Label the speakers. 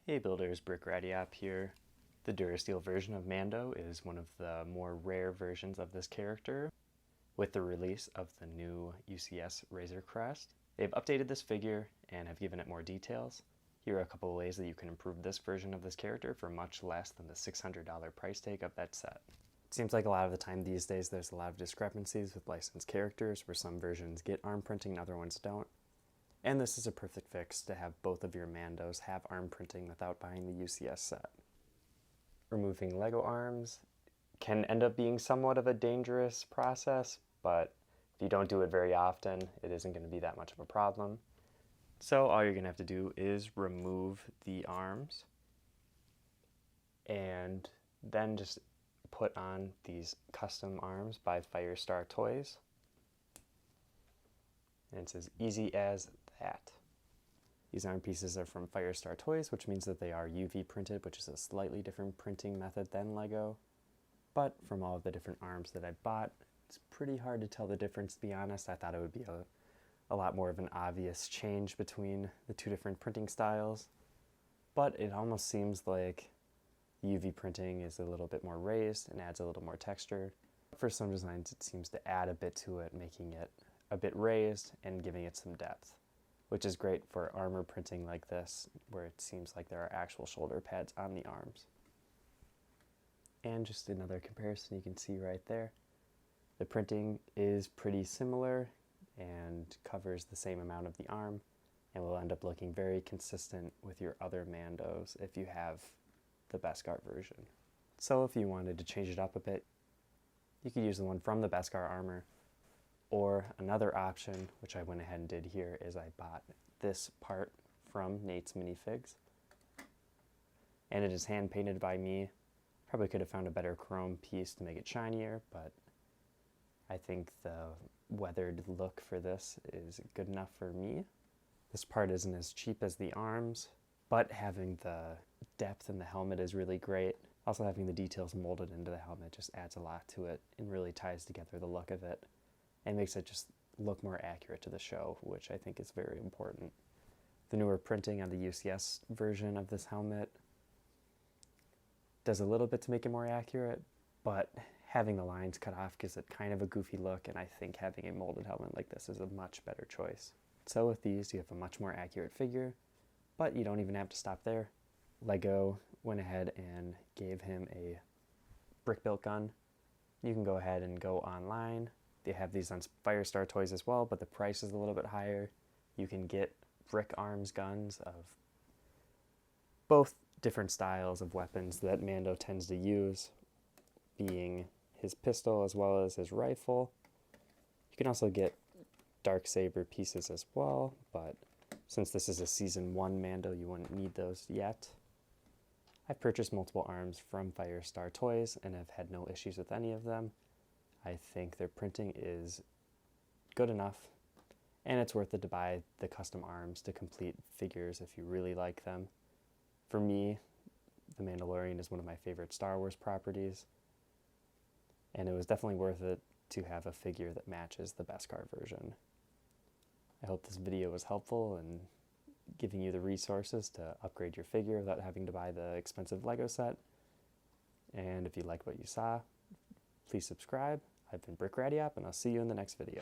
Speaker 1: Hey builders, Brickarms here. The Durasteel version of Mando is one of the more rare versions of this character. With the release of the new UCS Razorcrest, they've updated this figure and have given it more details. Here are a couple of ways that you can improve this version of this character for much less than the $600 price tag of that set. It seems like a lot of the time these days there's a lot of discrepancies with licensed characters where some versions get arm printing and other ones don't. And this is a perfect fix to have both of your Mandos have arm printing without buying the UCS set. Removing Lego arms can end up being somewhat of a dangerous process, but if you don't do it very often, it isn't going to be that much of a problem. So all you're going to have to do is remove the arms and then just put on these custom arms by Firestar Toys. And it's as easy as that. These arm pieces are from Firestar Toys, which means that they are UV printed, which is a slightly different printing method than Lego. But from all of the different arms that I bought, it's pretty hard to tell the difference, to be honest. I thought it would be a lot more of an obvious change between the two different printing styles. But it almost seems like the UV printing is a little bit more raised and adds a little more texture. For some designs, it seems to add a bit to it, making it a bit raised and giving it some depth, which is great for armor printing like this, where it seems like there are actual shoulder pads on the arms. And just another comparison you can see right there. The printing is pretty similar and covers the same amount of the arm and will end up looking very consistent with your other Mandos if you have the Beskar version. So if you wanted to change it up a bit, you could use the one from the Beskar armor. Or another option, which I went ahead and did here, is I bought this part from Natesminifigs. And it is hand painted by me. Probably could have found a better chrome piece to make it shinier, but I think the weathered look for this is good enough for me. This part isn't as cheap as the arms, but having the depth in the helmet is really great. Also having the details molded into the helmet just adds a lot to it and really ties together the look of it. And makes it just look more accurate to the show, which I think is very important. The newer printing on the UCS version of this helmet does a little bit to make it more accurate, but having the lines cut off gives it kind of a goofy look, and I think having a molded helmet like this is a much better choice. So with these, you have a much more accurate figure, but you don't even have to stop there. Lego went ahead and gave him a brick-built gun. You can go ahead and go online. They have these on Firestar Toys as well, but the price is a little bit higher. You can get Brickarms guns of both different styles of weapons that Mando tends to use, being his pistol as well as his rifle. You can also get Darksaber pieces as well, but since this is a Season 1 Mando, you wouldn't need those yet. I've purchased multiple arms from Firestar Toys and have had no issues with any of them. I think their printing is good enough, and it's worth it to buy the custom arms to complete figures if you really like them. For me, the Mandalorian is one of my favorite Star Wars properties, and it was definitely worth it to have a figure that matches the Beskar version. I hope this video was helpful in giving you the resources to upgrade your figure without having to buy the expensive Lego set. And if you liked what you saw, please subscribe. I've been Brickarms, and I'll see you in the next video.